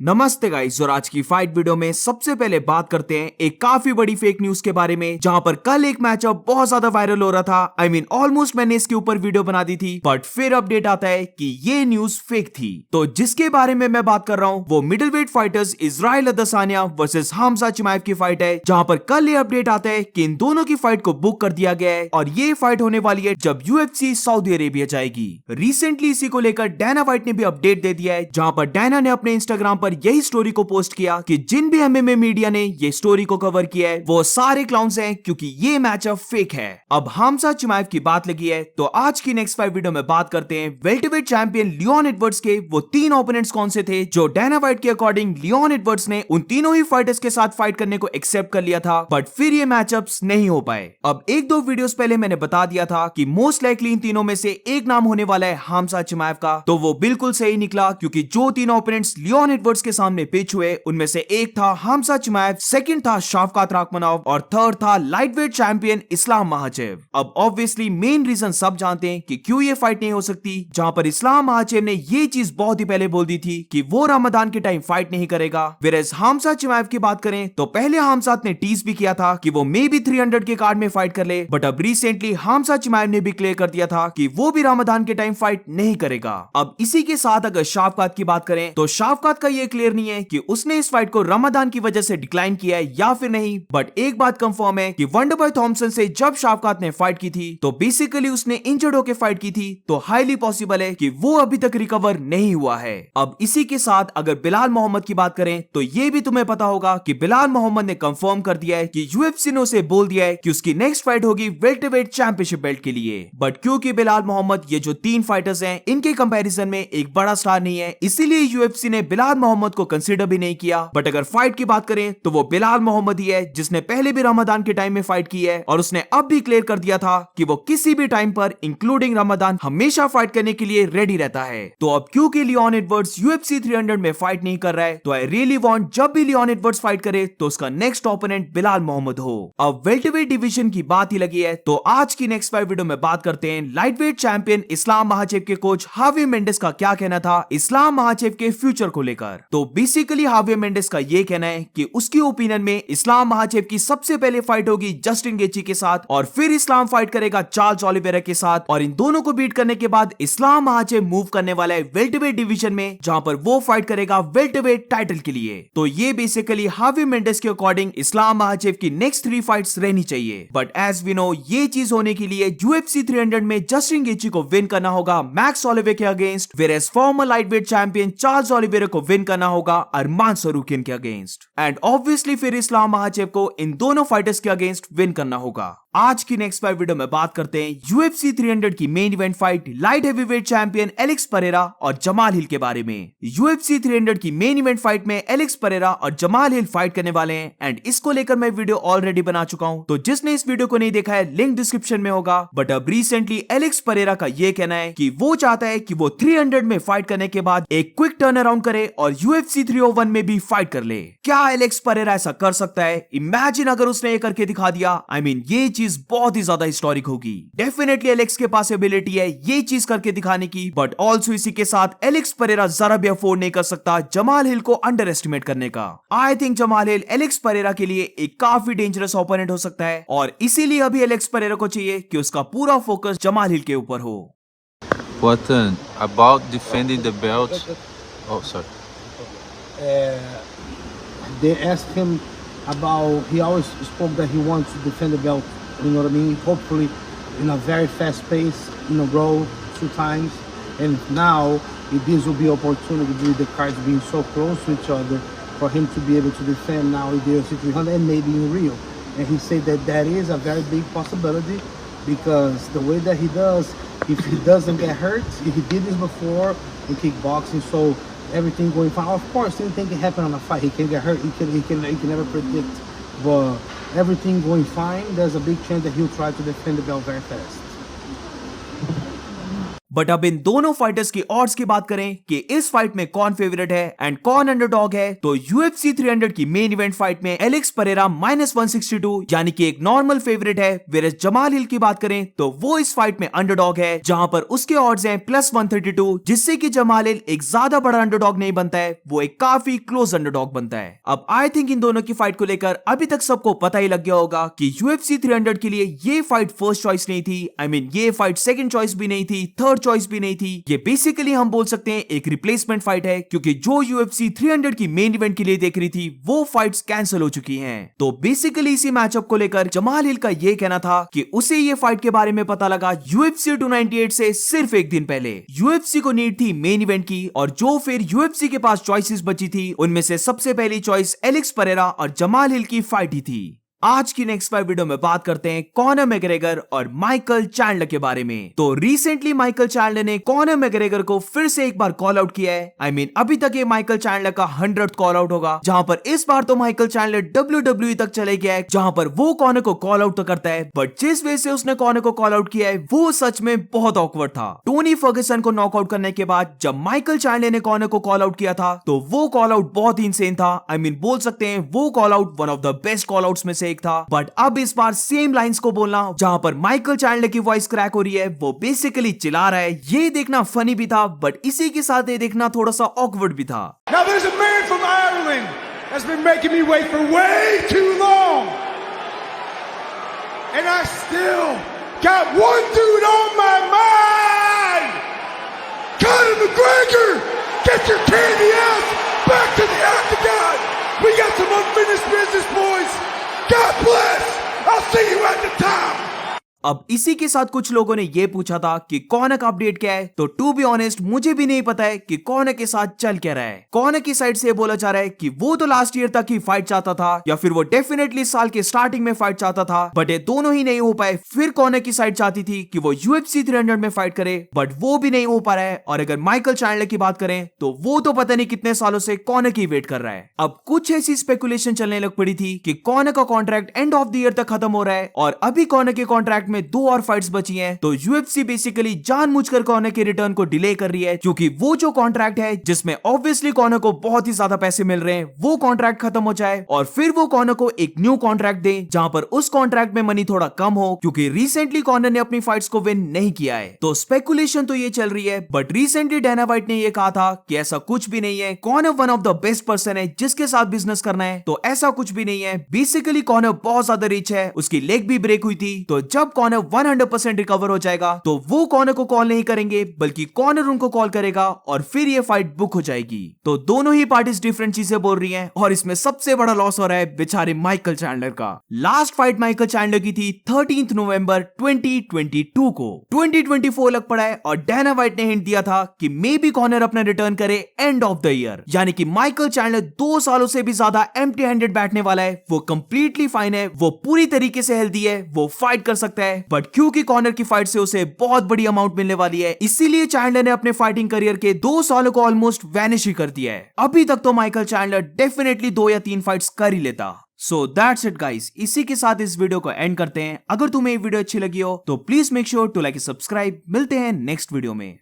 नमस्ते गाइस, और आज की फाइट वीडियो में सबसे पहले बात करते हैं एक काफी बड़ी फेक न्यूज के बारे में, जहां पर कल एक मैचअप बहुत ज्यादा वायरल हो रहा था। ऑलमोस्ट मैंने इसके ऊपर वीडियो बना दी थी, बट फिर अपडेट आता है कि ये न्यूज फेक थी। तो जिसके बारे में मैं बात कर रहा हूं वो middleweight fighters Israel अदसानिया versus Hamza चिमाएव की फाइट है, जहां पर कल ये अपडेट आता है कि इन दोनों की फाइट को बुक कर दिया गया है और ये फाइट होने वाली है जब यूएफसी सऊदी अरेबिया जाएगी। रिसेंटली इसी को लेकर डायना व्हाइट ने भी अपडेट दे दिया है, जहां पर डायना ने अपने इंस्टाग्राम पर यही स्टोरी को पोस्ट किया कि जिन भी एमएमए मीडिया ने ये स्टोरी को कवर किया है वो सारे क्लाउन्स हैं, क्योंकि ये मैचअप फेक है। अब हमजा चिमाएव की बात लगी है तो आज की नेक्स्ट 5 वीडियो में बात करते हैं वेल्टरवेट चैंपियन लियोन एडवर्ड्स के वो 3 ओपोनेंट्स कौन से थे जो डायना व्हाइट के अकॉर्डिंग लियोन एडवर्ड्स ने उन तीनों ही फाइटर्स के साथ फाइट करने को एक्सेप्ट कर लिया था, बट फिर ये मैचअप्स नहीं हो पाए। अब 1-2 वीडियोस पहले मैंने बता दिया था कि मोस्ट लाइकली इन तीनों में से एक नाम होने वाला है हमजा चिमाएव का, तो वो बिल्कुल सही निकला, क्योंकि जो तीनों ओपोनेंट्स लियोन एडवर्ड्स के सामने पिच हुए उनमें से एक था हमजा चिमाएव, सेकंड था शफकात राखमनोव और थर्ड था लाइटवेट चैंपियन इस्लाम महाचेव। अब ऑब्वियसली मेन रीजन सब जानते हैं कि क्यों ये फाइट नहीं हो सकती, जहां पर इस्लाम महाचेव ने ये चीज बहुत ही पहले बोल दी थी कि वो रमजान के टाइम फाइट नहीं करेगा। वेरएज हमजा चिमाएव की बात करें तो पहले हमजा ने टीज भी किया था कि वो मे बी 300 के कार्ड में फाइट कर ले, बट अब रिसेंटली हमजा चिमाएव ने भी क्लियर कर दिया था कि वो भी रमजान के टाइम फाइट नहीं करेगा। अब इसी के साथ अगर शफकात की बात करें तो शफकात का ये क्लियर नहीं है कि उसने इस फाइट को रमजान की वजह से डिक्लाइन किया है या फिर नहीं, बट एक बात कंफर्म है कि वंडरबॉय थॉमसन से जब शफकात ने फाइट की थी तो बेसिकली उसने इंजर्ड होकर फाइट की थी, तो हाईली पॉसिबल है कि वो अभी तक रिकवर नहीं हुआ है। अब इसी के साथ अगर बिलाल मोहम्मद की बात करें तो ये भी तुम्हें पता होगा कि बिलाल मोहम्मद ने कंफर्म कर दिया है कि यूएफसी ने उसे बोल दिया है कि उसकी नेक्स्ट फाइट होगी वेल्टरवेट चैंपियनशिप बेल्ट के लिए। बट क्योंकि बिलाल मोहम्मद ये जो 3 फाइटर्स हैं इनके कंपैरिजन में एक बड़ा स्टार नहीं है, इसीलिए यूएफसी ने बिलाल मोहम्मद को कंसीडर भी नहीं किया। बट अगर फाइट की बात करें तो वो बिलाल मोहम्मद ही है जिसने पहले भी रमजान के टाइम में फाइट की है, और उसने अब भी क्लियर कर दिया था कि वो किसी भी टाइम पर इंक्लूडिंग रमजान हमेशा फाइट करने के लिए रेडी रहता है। तो अब क्योंकि लियोन एडवर्ड्स यूएफसी 300 में फाइट नहीं कर रहा है, तो आई रियली वांट जब भी लियोन एडवर्ड्स फाइट करे तो उसका नेक्स्ट ओपोनेंट बिलाल मोहम्मद हो। अब वेल्टरवेट डिवीजन की बात ही लगी है तो आज की नेक्स्ट 5 वीडियो में बात करते हैं लाइटवेट चैंपियन इस्लाम महाचेव के कोच हावी मेंडिस का क्या कहना था इस्लाम महाचेव के फ्यूचर को लेकर। तो बेसिकली हावी मेंडिस का ये कहना है कि उसकी ओपिनियन में इस्लाम महाचेव की सबसे पहले फाइट होगी जस्टिन गेची के साथ, और फिर इस्लाम फाइट करेगा चार्ल्स ओलिवेरा के साथ, और इन दोनों को बीट करने के बाद इस्लाम महाचेव मूव करने वाला है वेल्टरवेट डिवीजन में, जहां पर वो फाइट करेगा वेल्टरवेट टाइटल के लिए। तो ये बेसिकली हावी मेंडिस के अकॉर्डिंग इस्लाम महाचेव की नेक्स्ट 3 फाइट्स रहनी चाहिए। बट एज वी नो ये चीज होने के लिए यूएफसी 300 में जस्टिन गेची को विन करना होगा मैक्स ओलिवे के against, whereas farmer lightweight champion Charles Oliveira को विन करना होगा अरमान सरूकिन के अगेंस्ट, एंड ऑब्वियसली फिर इस्लाम महाचेव को इन दोनों फाइटर्स के अगेंस्ट विन करना होगा। आज की नेक्स्ट 5 वीडियो में बात करते हैं यूएफसी 300 की main event fight light heavyweight champion Alex Pereira और जमाल हिल के बारे में। यूएफसी 300 की मेन इवेंट फाइट में एलेक्स परेरा और जमाल हिल फाइट करने वाले हैं, एंड इसको लेकर मैं वीडियो ऑलरेडी बना चुका हूं, तो जिसने इस वीडियो को नहीं देखा है लिंक डिस्क्रिप्शन में होगा। बट अब रिसेंटली एलेक्स परेरा का ये कहना है कि वो चाहता है कि वो 300 में फाइट करने के बाद एक क्विक टर्न अराउंड करे और यूएफसी 301 में भी फाइट कर ले। क्या एलेक्स परेरा ऐसा कर सकता है? इमेजिन अगर उसने ये करके दिखा दिया, ये चीज बहुत ही ज्यादा हिस्टोरिक होगी। डेफिनेटली एलेक्स के पास एबिलिटी है ये चीज करके दिखाने की, बट ऑल्सो इसी के साथ एलेक्स परेरा जरा भी अफोर्ड नहीं कर सकता जमाल हिल को अंडर एस्टिमेट करने का। I think Jamal hill Alex Pereira के लिए एक काफी डेंजरस ओपोनेंट हो सकता है, और इसीलिए अभी एलेक्स परेरा को चाहिए कि उसका पूरा फोकस जमाल हिल के ऊपर हो। Watan, about defending the belt. Oh, sorry. They asked him about, he always spoke that he wants to defend the belt, you know what I mean? Hopefully in a very fast pace, in a row 2 times. And now this will be opportunity with the cards being so close to each other for him to be able to defend now in the UFC 300 and maybe in Rio. And he said that that is a very big possibility, because the way that he does, if he doesn't get hurt, if he did this before in kickboxing, so everything going fine. Of course, anything can happen on a fight. He can get hurt. He can never predict. But everything going fine, there's a big chance that he'll try to defend the belt very fast. But अब इन दोनों fighters की odds की बात करें कि इस fight में कौन फेवरेट है एंड कौन अंडरडॉग है, तो UFC 300 की मेन इवेंट फाइट में एलेक्स परेरा -162 यानी कि एक नॉर्मल फेवरेट है, वेरस जमाल हिल की बात करें तो वो इस फाइट में अंडरडॉग है, जहां पर उसके ऑड्स हैं +132, जिससे कि जमाल हिल एक ज्यादा बड़ा अंडरडॉग नहीं बनता है, वो एक काफी क्लोज अंडरडॉग बनता है। अब आई थिंक इन दोनों की फाइट को लेकर अभी तक सबको पता ही लग गया होगा कि UFC 300 के लिए ये फाइट फर्स्ट चॉइस नहीं थी, आई मीन ये फाइट सेकंड चॉइस भी नहीं थी, थर्ड चॉइस भी नहीं थी, ये बेसिकली हम बोल सकते हैं एक रिप्लेसमेंट फाइट है, क्योंकि जो UFC 300 की मेन इवेंट के लिए देख रही थी वो फाइट्स कैंसिल हो चुकी हैं। तो बेसिकली इसी मैचअप को लेकर जमाल हिल का ये कहना था कि उसे ये फाइट के बारे में पता लगा UFC 298 से सिर्फ एक दिन पहले। UFC को नीड थी मेन इवेंट की, और जो फिर UFC के पास चॉइसेस बची थी उनमें से सबसे पहली चॉइस एलेक्स परेरा और जमाल हिल की फाइट ही थी। आज की नेक्स्ट 5 वीडियो में बात करते हैं कॉनर मैकग्रेगर और माइकल चैंडलर के बारे में। तो रिसेंटली माइकल चैंडलर ने कॉनर मैकग्रेगर को फिर से एक बार कॉल आउट किया है। आई मीन अभी तक ये माइकल चैंडलर का 100th कॉल आउट होगा, जहां पर इस बार तो माइकल चैंडलर WWE तक चले गया है, जहां पर वो कॉनर को कॉल आउट तो करता है, बट जिस वे से उसने कॉनर को कॉल आउट किया है वो सच में बहुत ऑकवर्ड था। टोनी फर्गसन को नॉकआउट करने के बाद जब माइकल चैंडलर ने कॉनर को कॉल आउट किया था तो वो कॉल आउट बहुत ही इंसेन था। आई मीन बोल सकते हैं वो call out one of the best call outs में से एक था। बट अब इस बार सेम लाइंस को बोलना जहां पर माइकल चैंडलर की वॉइस क्रैक हो रही है, वो बेसिकली चिल्ला रहा है, ये देखना फनी भी था, बट इसी के साथ ये देखना थोड़ा सा ऑकवर्ड भी था। Now there's a man from Ireland that's been making me wait for way too long. And I still got one dude on my mind. Conor McGregor, get your candy ass back to the octagon. We got some unfinished business, boys. God bless. I'll see you at the top. अब इसी के साथ कुछ लोगों ने ये पूछा था कि कॉनर का अपडेट क्या है, तो टू बी ऑनेस्ट मुझे भी नहीं पता है कि कॉनर के साथ चल क्या रहा है। कॉनर की साइड से बोला जा रहा है कि वो तो लास्ट ईयर तक ही फाइट चाहता था, या फिर वो डेफिनेटली साल के स्टार्टिंग में फाइट चाहता था, बट ये दोनों ही नहीं हो पाए। फिर कॉनर की साइड चाहती थी कि वो UFC 300 में फाइट करे, बट वो भी नहीं हो पा रहा है। और अगर माइकल चैंडलर की बात करें तो वो तो पता नहीं कितने सालों से कॉनर की वेट कर रहा है। अब कुछ ऐसी स्पेकुलेशन चलने लग पड़ी थी कि कॉनर का contract end of the year तक खत्म हो रहा है, और अभी कॉनर के कॉन्ट्रैक्ट में 2 और फाइट्स बची हैं, तो UFC बेसिकली जानबूझकर कॉनर के रिटर्न को डिले कर रही है, क्योंकि वो जो कॉन्ट्रैक्ट है जिसमें ऑब्वियसली कॉनर को बहुत ही ज्यादा पैसे मिल रहे हैं, वो कॉन्ट्रैक्ट खत्म हो जाए और फिर वो कॉनर को एक न्यू कॉन्ट्रैक्ट दे जहां पर उस कॉन्ट्रैक्ट में मनी थोड़ा कम हो, क्योंकि रिसेंटली कॉनर ने अपनी फाइट्स को विन नहीं किया है। तो स्पेकुलेशन तो ये चल रही है, बट रिसेंटली डायना व्हाइट ने ये कहा था कि ऐसा कुछ भी नहीं है, Connor one of the best person है जिसके साथ बिजनेस करना है, तो ऐसा कुछ भी नहीं है। बेसिकली कॉनर बहुत ज्यादा रिच है, उसकी लेग भी ब्रेक हुई थी, तो जब कॉनर 100% रिकवर हो जाएगा तो वो कॉनर को कॉल नहीं करेंगे, बल्कि कॉनर उनको कॉल करेगा और फिर ये फाइट बुक हो जाएगी। तो दोनों ही पार्टीज डिफरेंट चीजें बोल रही हैं, और इसमें सबसे बड़ा लॉस हो रहा है बेचारे माइकल चैंडलर का। लास्ट फाइट माइकल चैंडलर की थी 13 नवंबर 2022 को। 2024 लग पड़ा है और डायना व्हाइट ने हिंट दिया था कि मे बी कॉनर अपना रिटर्न करे एंड ऑफ द ईयर, यानी कि माइकल चैंडलर 2 सालों से भी ज्यादा एम्प्टी हैंडेड बैठने वाला है। वो कंप्लीटली फाइन है, वो पूरी तरीके से हेल्दी है, वो फाइट कर सकता है, बट क्योंकि कॉनर की फाइट से उसे बहुत बड़ी अमाउंट मिलने वाली है, इसीलिए चैंडलर ने अपने फाइटिंग करियर के 2 सालों को ऑलमोस्ट वैनिश ही कर दिया है। अभी तक तो माइकल चैंडलर डेफिनेटली 2 या 3 फाइट्स कर ही लेता। सो दैट्स इट गाइस, इसी के साथ इस वीडियो को एंड करते हैं। अगर तुम्हें ये वीडियो अच्छी लगी हो तो please make sure to like subscribe. मिलते हैं नेक्स्ट वीडियो में।